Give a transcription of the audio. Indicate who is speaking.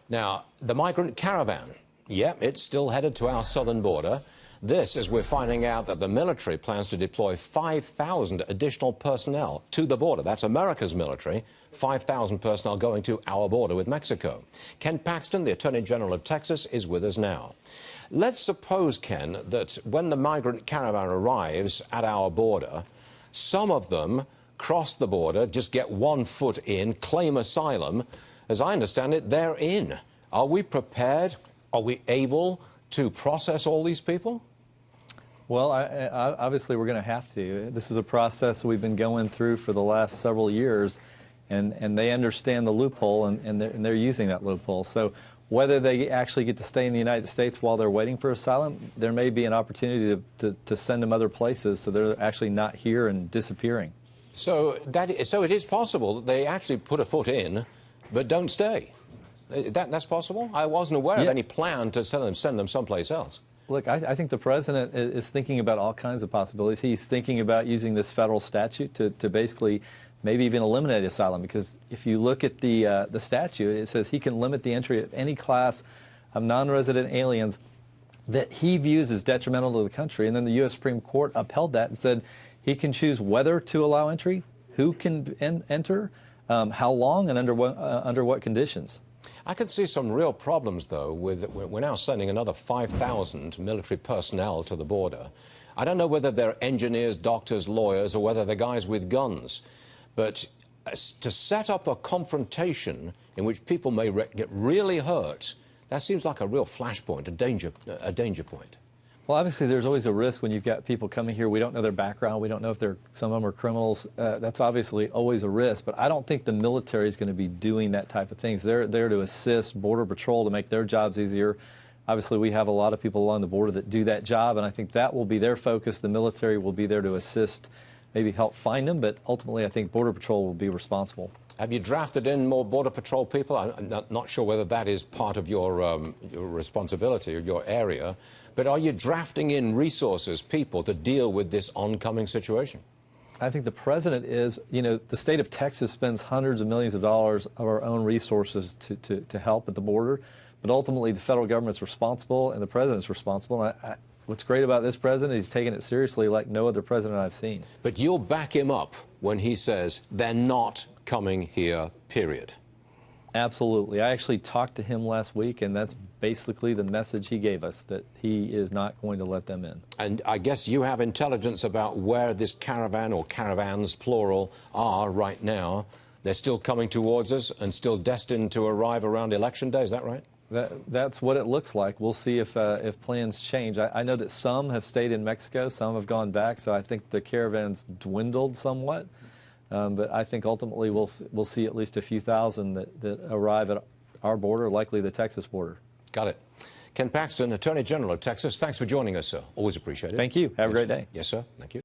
Speaker 1: Now, the migrant caravan, yep, it's still headed to our southern border. This as we're finding out that the military plans to deploy 5,000 additional personnel to the border. That's America's military, 5,000 personnel going to our border with Mexico. Ken Paxton, the Attorney General of Texas, is with us now. Let's suppose, Ken, that when the migrant caravan arrives at our border, some of them cross the border, just get 1 foot in, claim asylum. As I understand it, they're in. Are we prepared? Are we able to process all these people?
Speaker 2: Well, obviously we're going to have to. This is a process we've been going through for the last several years, and they understand the loophole, and they're using that loophole. So whether they actually get to stay in the United States while they're waiting for asylum, there may be an opportunity to send them other places so they're actually not here and disappearing.
Speaker 1: So it is possible that they actually put a foot in but don't stay. That's possible? I wasn't aware of any plan to send them someplace else.
Speaker 2: Look, I think the president is thinking about all kinds of possibilities. He's thinking about using this federal statute to basically maybe even eliminate asylum, because if you look at the statute, it says he can limit the entry of any class of non-resident aliens that he views as detrimental to the country. And then the U.S. Supreme Court upheld that and said he can choose whether to allow entry, who can enter, how long, and under what conditions.
Speaker 1: I could see some real problems, though, with we're now sending another 5,000 military personnel to the border. I don't know whether they're engineers, doctors, lawyers, or whether they're guys with guns. But to set up a confrontation in which people may get really hurt, that seems like a real flashpoint, a danger point.
Speaker 2: Well, obviously, there's always a risk when you've got people coming here. We don't know their background. We don't know if some of them are criminals. That's obviously always a risk. But I don't think the military is going to be doing that type of things. They're there to assist Border Patrol to make their jobs easier. Obviously, we have a lot of people along the border that do that job, and I think that will be their focus. The military will be there to assist, maybe help find them, but ultimately I think Border Patrol will be responsible.
Speaker 1: Have you drafted in more Border Patrol people? I'm not sure whether that is part of your responsibility or your area, but are you drafting in resources, people, to deal with this oncoming situation?
Speaker 2: I think the president is. You know, the state of Texas spends hundreds of millions of dollars of our own resources to help at the border, but ultimately the federal government's responsible and the president's responsible. And what's great about this president, he's taking it seriously like no other president I've seen.
Speaker 1: But you'll back him up when he says they're not coming here, period.
Speaker 2: Absolutely. I actually talked to him last week, and that's basically the message he gave us, that he is not going to let them in.
Speaker 1: And I guess you have intelligence about where this caravan, or caravans, plural, are right now. They're still coming towards us and still destined to arrive around Election Day, is that right?
Speaker 2: That's what it looks like. We'll see if plans change. I know that some have stayed in Mexico, some have gone back, so I think the caravan's dwindled somewhat. But I think ultimately we'll see at least a few thousand that arrive at our border, likely the Texas border.
Speaker 1: Got it. Ken Paxton, Attorney General of Texas, thanks for joining us, sir. Always appreciate it.
Speaker 2: Thank you. Have a great day.
Speaker 1: Yes, sir. Thank you.